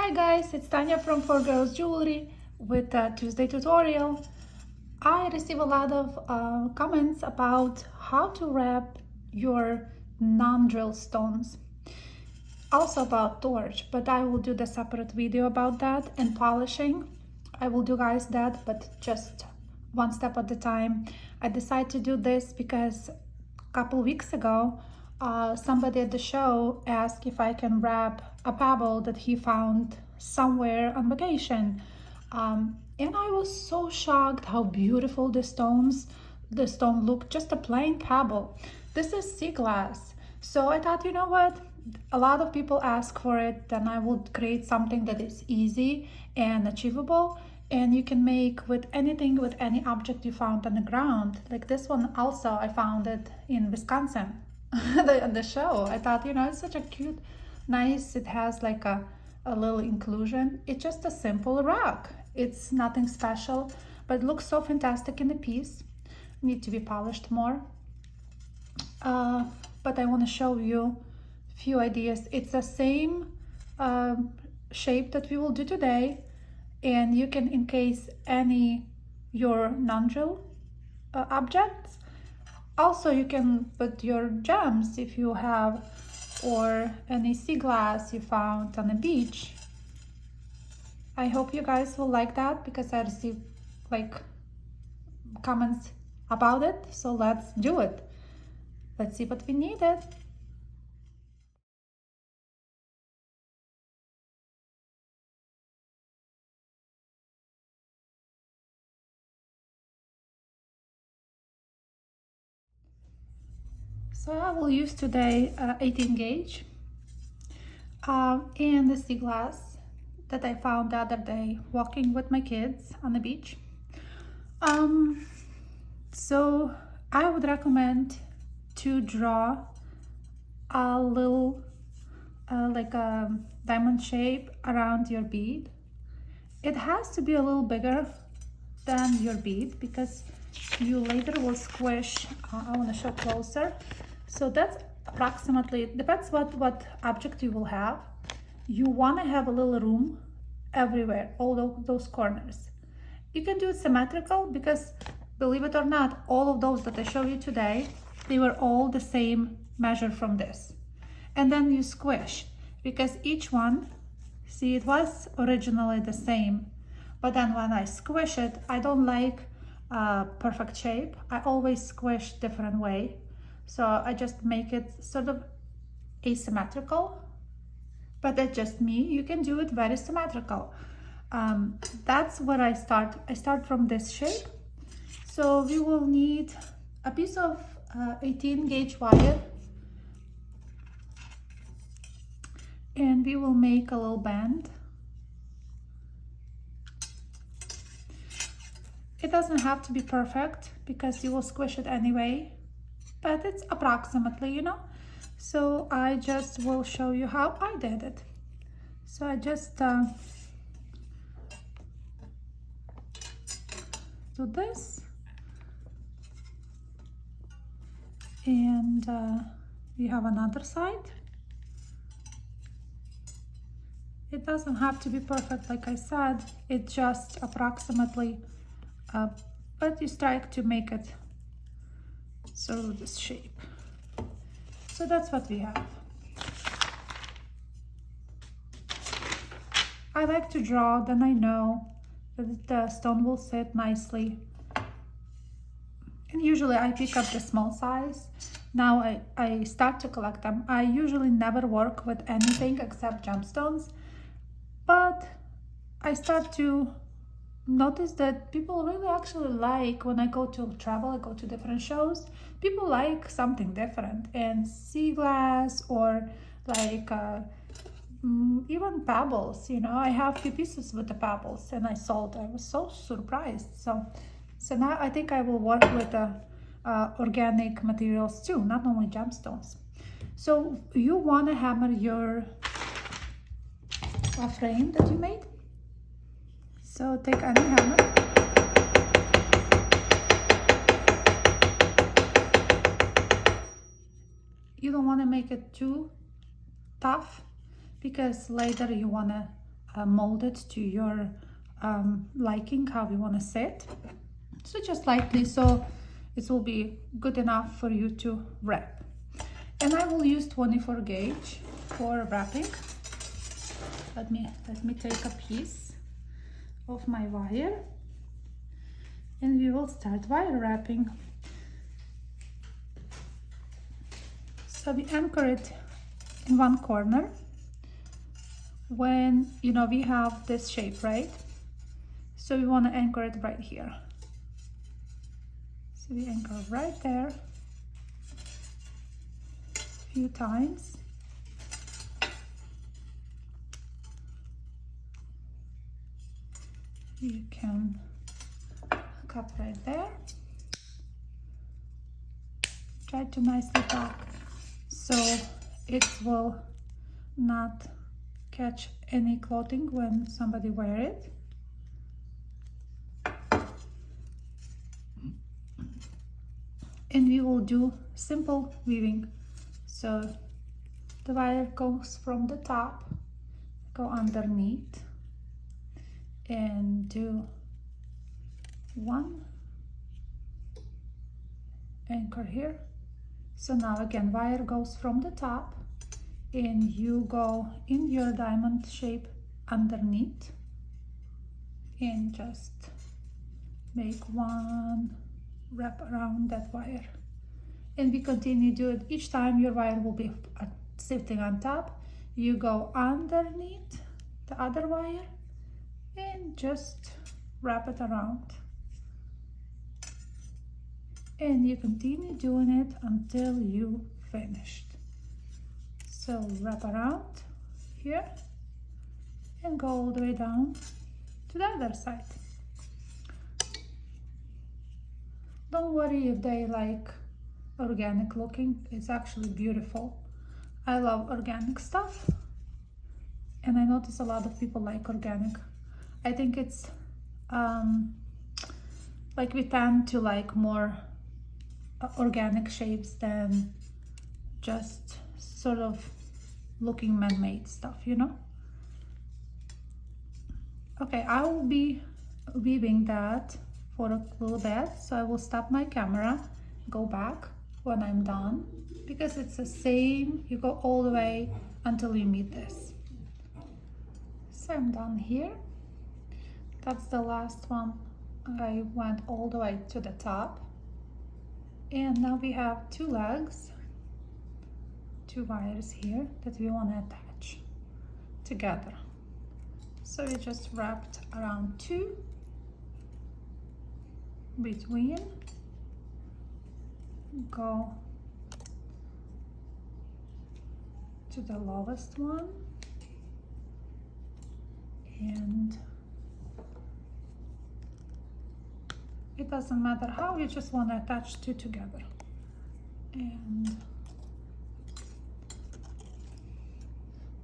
Hi guys, it's Tanya from 4Girls Jewelry with a Tuesday tutorial. I receive a lot of comments about how to wrap your non-drill stones. Also about torch, but I will do the separate video about that, and polishing. I will do guys that, but just one step at a time. I decided to do this because a couple weeks ago somebody at the show asked if I can wrap a pebble that he found somewhere on vacation, and I was so shocked how beautiful the stone looked. Just a plain pebble. This is sea glass, so I thought, you know what, a lot of people ask for it, then I would create something that is easy and achievable, and you can make with anything, with any object you found on the ground. Like this one also, I found it in Wisconsin. the show. I thought, you know, it's such a cute, nice, it has like a little inclusion. It's just a simple rock. It's nothing special, but it looks so fantastic in the piece. Need to be polished more. But I want to show you a few ideas. It's the same shape that we will do today, and you can encase any your non-drill objects. Also, you can put your gems if you have, or any sea glass you found on the beach. I hope you guys will like that because I received like comments about it. So let's do it. Let's see what we needed. So I will use today 18 gauge and the sea glass that I found the other day walking with my kids on the beach. So I would recommend to draw a little like a diamond shape around your bead. It has to be a little bigger than your bead because you later will squish. I want to show closer. So that's approximately, depends what object you will have. You want to have a little room everywhere, all those corners. You can do it symmetrical because, believe it or not, all of those that I show you today, they were all the same measure from this. And then you squish, because each one, see, it was originally the same, but then when I squish it, I don't like perfect shape. I always squish different way. So I just make it sort of asymmetrical, but that's just me. You can do it very symmetrical. That's where I start. I start from this shape. So we will need a piece of 18 gauge wire, and we will make a little band. It doesn't have to be perfect because you will squish it anyway, but it's approximately, you know. So I just will show you how I did it. So I just do this, and we have another side. It doesn't have to be perfect, like I said, it's just approximately, but you strike to make it sort of this shape. So that's what we have. I like to draw, then I know that the stone will sit nicely. And usually I pick up the small size. Now I start to collect them. I usually never work with anything except gemstones, but I start to notice that people really actually like, when I go to travel, I go to different shows, people like something different, and sea glass or like even pebbles, you know. I have few pieces with the pebbles and I sold. I was so surprised. So now I think I will work with organic materials too, not only gemstones. So you want to hammer your frame that you made. So take any hammer. You don't want to make it too tough because later you want to mold it to your liking, how you want to sit. So just lightly, so it will be good enough for you to wrap. And I will use 24 gauge for wrapping. Let me take a piece of my wire, and we will start wire wrapping. So we anchor it in one corner when, you know, we have this shape, right? So we want to anchor it right here. So we anchor right there a few times. You can hook up right there. Try to nicely tuck so it will not catch any clothing when somebody wear it. And we will do simple weaving. So the wire goes from the top, go underneath, and do one anchor here. So now again, wire goes from the top, and you go in your diamond shape underneath, and just make one wrap around that wire. And we continue to do it. Each time your wire will be sitting on top, you go underneath the other wire and just wrap it around. And you continue doing it until you finished. So wrap around here and go all the way down to the other side. Don't worry if they like organic looking, it's actually beautiful. I love organic stuff, and I notice a lot of people like organic. I think it's like we tend to like more organic shapes than just sort of looking man-made stuff, you know. Okay, I will be weaving that for a little bit, so I will stop my camera, go back when I'm done, because it's the same, you go all the way until you meet this. So I'm done here. That's the last one. I went all the way to the top, and now we have two legs, two wires here that we want to attach together. So we just wrapped around two between, go to the lowest one, and it doesn't matter how, you just want to attach two together. And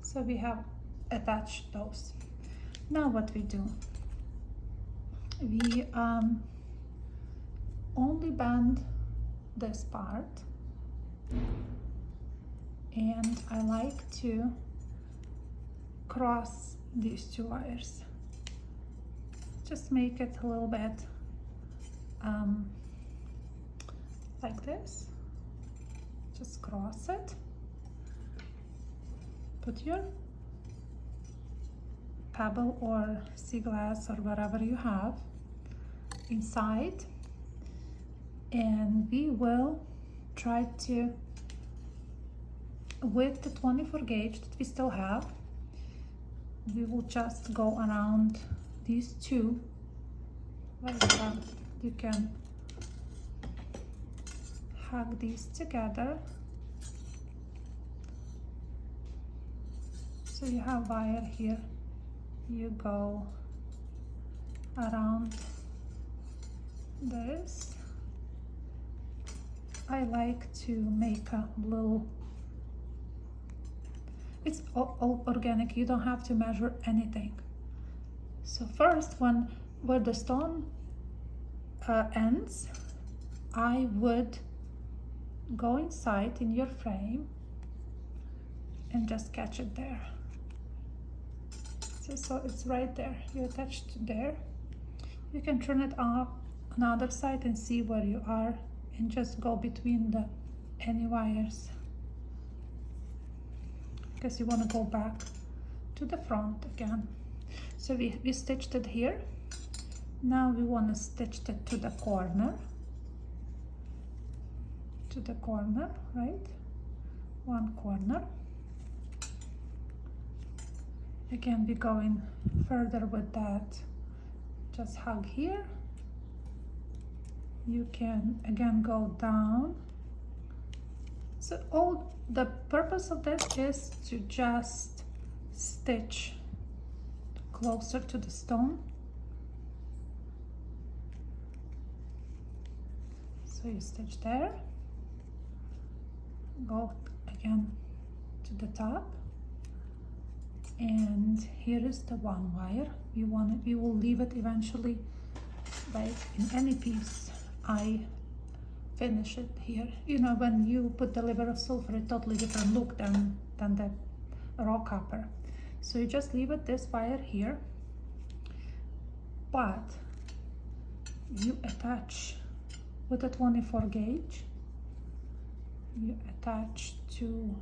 so we have attached those. Now what we do, we only bend this part, and I like to cross these two wires. Just make it a little bit like this. Just cross it. Put your pebble or sea glass or whatever you have inside, and we will try to, with the 24 gauge that we still have, we will just go around these two like that. You can hug these together. So you have wire here, you go around this. I like to make a little, it's all organic, you don't have to measure anything. So first, where the stone ends, I would go inside in your frame and just catch it there. So it's right there. You attach to there. You can turn it off on the other side and see where you are, and just go between the any wires, because you want to go back to the front again. So we stitched it here. Now we want to stitch it to the corner, right? One corner. Again, we're going further with that. Just hug here. You can again go down. So all the purpose of this is to just stitch closer to the stone. So you stitch there, go again to the top, and here is the one wire. You will leave it eventually, like in any piece. I finish it here. You know, when you put the liver of sulfur, it's totally different look than the raw copper. So you just leave it this wire here, but you attach with a 24 gauge. You attach to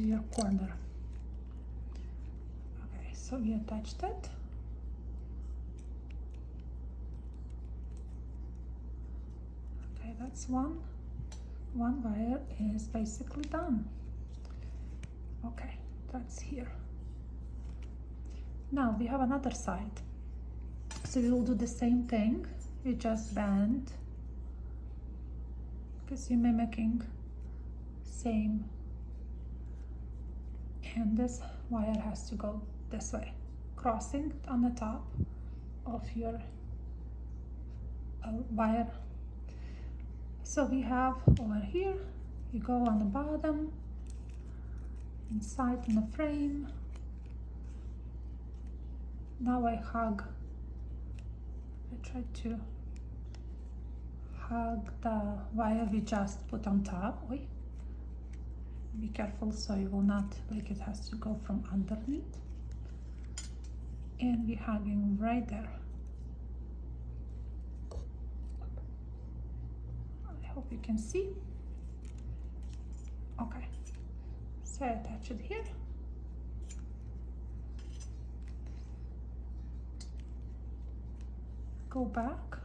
your corner. Okay, so we attached it. Okay, that's one wire is basically done. Okay, that's here. Now we have another side. So we will do the same thing. You just bend, because you're mimicking same. And this wire has to go this way, crossing on the top of your wire. So we have over here, you go on the bottom, inside in the frame. Now I try to hug the wire we just put on top. Wait. Be careful so you will not, like, it has to go from underneath, and we're hugging right there. I hope you can see. Okay, so I attach it here. Go back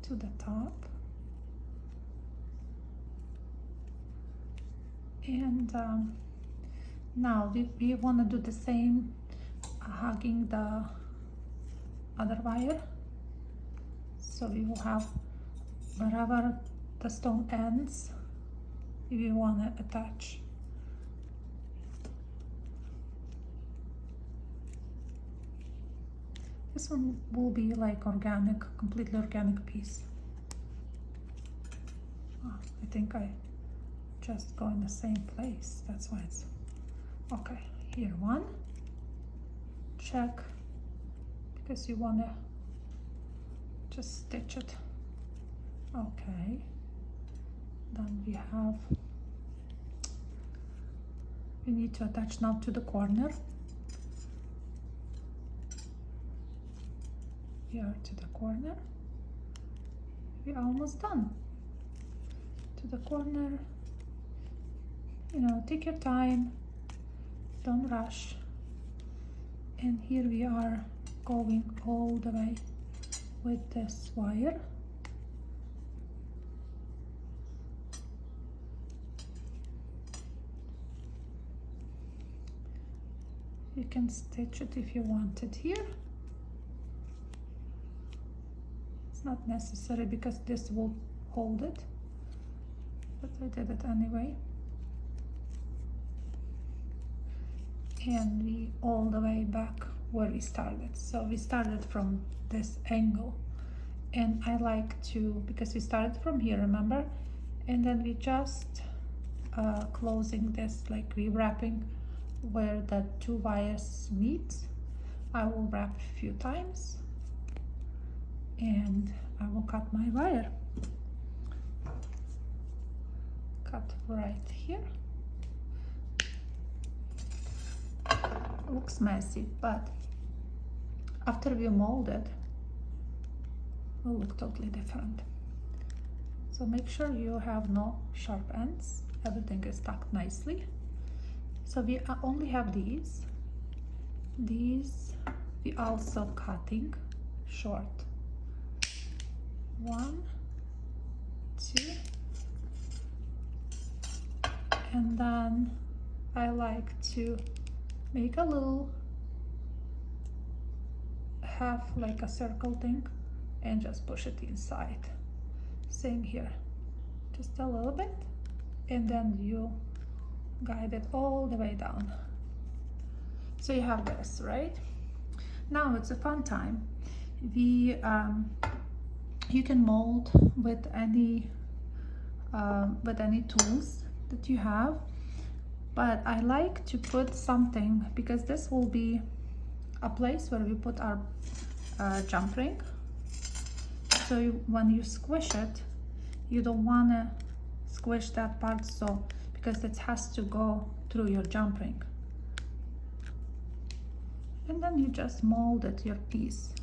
to the top. And now we want to do the same, hugging the other wire. So we will have wherever the stone ends, we want to attach. This one will be like organic, completely organic piece. Oh, I think I just go in the same place, that's why it's okay. Here one, check, because you want to just stitch it. Okay, then we need to attach now to the corner. Here to the corner. We're almost done. To the corner. You know, take your time, don't rush. And here we are going all the way with this wire. You can stitch it if you want it here. It's not necessary because this will hold it, but I did it anyway. And we all the way back where we started. So we started from this angle, and I like to, because we started from here, remember, and then we just closing this, like we wrapping where the two wires meet. I will wrap a few times, and I will cut my wire. Cut right here. looks messy, but after we mold it, will look totally different. So make sure you have no sharp ends, everything is tucked nicely. So we only have these we also cutting short. 1, 2, and then I like to make a little half like a circle thing and just push it inside. Same here, just a little bit, and then you guide it all the way down. So you have this, right? Now it's a fun time. You can mold with any tools that you have, but I like to put something, because this will be a place where we put our jump ring. So when you squish it, you don't want to squish that part, so because it has to go through your jump ring. And then you just mold it, your piece.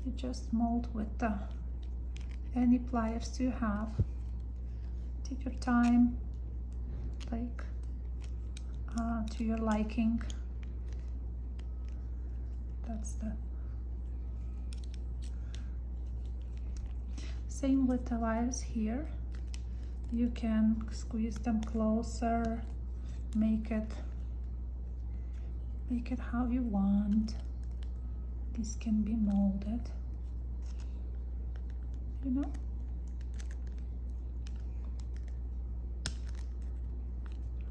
You just mold with any pliers you have. Take your time, like to your liking. That's the same with the wires here. You can squeeze them closer, make it how you want. This can be molded, you know.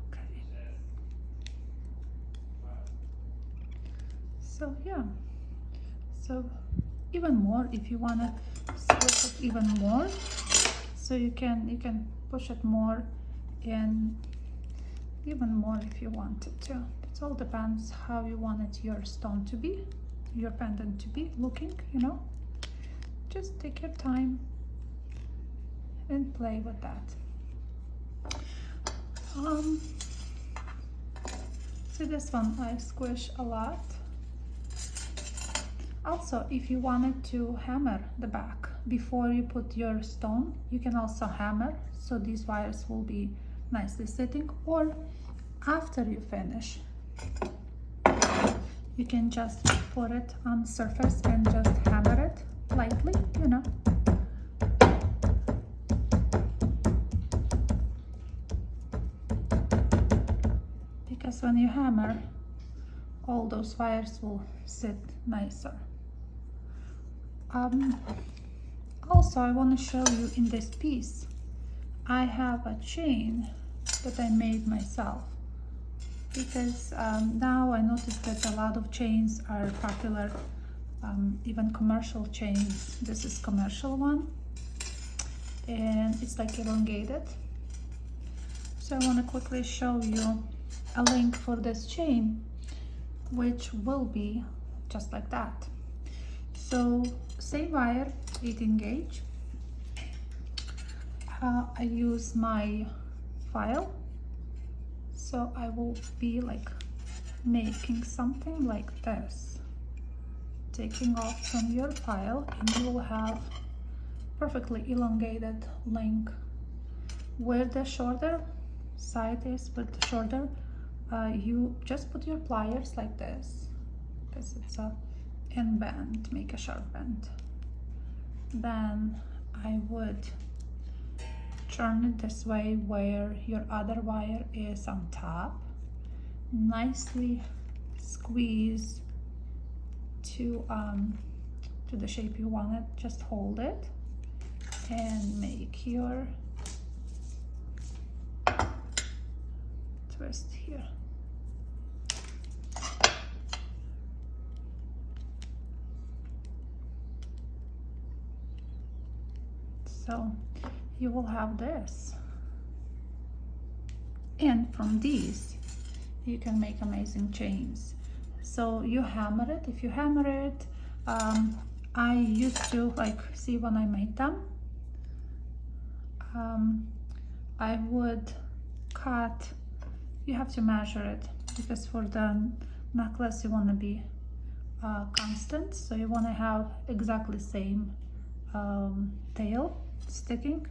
Okay. So yeah. So even more, if you wanna squish it even more, so you can push it more and even more if you wanted to. It all depends how you wanted your stone to be, your pendant to be looking, you know. Just take your time and play with that. So this one I squish a lot. Also, if you wanted to hammer the back before you put your stone, you can also hammer, so these wires will be nicely sitting, or after you finish, you can just put it on the surface and just hammer it lightly, you know. Because when you hammer, all those wires will sit nicer. Also, I want to show you in this piece, I have a chain that I made myself, because now I noticed that a lot of chains are popular, even commercial chains. This is commercial one, and it's like elongated. So I want to quickly show you a link for this chain, which will be just like that. So same wire, 18 gauge. I use my file, so I will be like making something like this, taking off from your file, and you will have perfectly elongated link. Where the shorter side is, with the shorter, you just put your pliers like this, because it's a end bend, make a sharp bend. Then I would turn it this way, where your other wire is on top. Nicely squeeze to the shape you want it. Just hold it and make your twist here. So you will have this, and from these you can make amazing chains. So you hammer it. If you hammer it, I used to, like, see when I made them, I would cut, you have to measure it, because for the necklace you want to be constant, so you want to have exactly same tail sticking.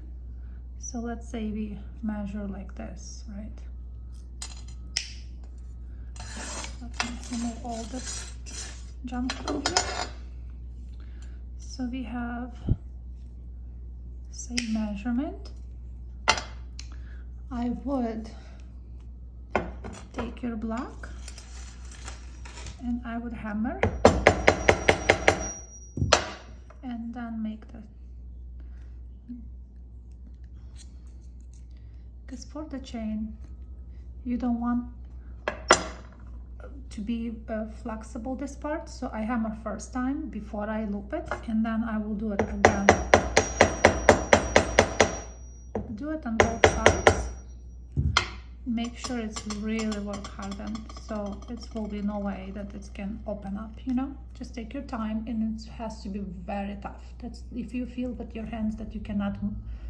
So let's say we measure like this, right? Let me remove all this junk from here. So we have same measurement. I would take your block and I would hammer and then make the, because for the chain you don't want to be flexible this part, so I hammer first time before I loop it, and then I will do it again. Do it on both sides. Make sure it's really work hardened, so it will be no way that it can open up, you know. Just take your time, and it has to be very tough. That's if you feel with your hands that you cannot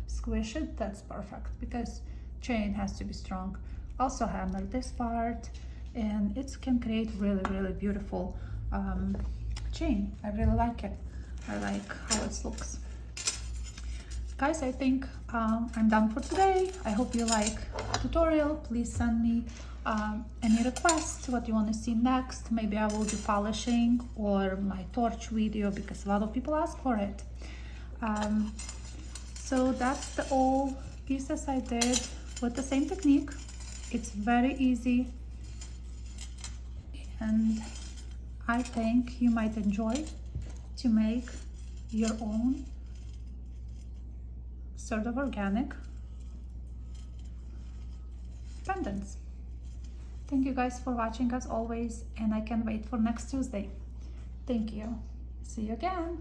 squish it, that's perfect, because chain has to be strong. Also hammer this part, and it can create really beautiful chain. I really like it. I like how it looks. Guys, I think I'm done for today. I hope you like the tutorial. Please send me any requests, what you want to see next. Maybe I will do polishing or my torch video, because a lot of people ask for it. So that's the all pieces I did with the same technique. It's very easy, and I think you might enjoy to make your own sort of organic pendants. Thank you guys for watching as always, and I can't wait for next Tuesday. Thank you. See you again.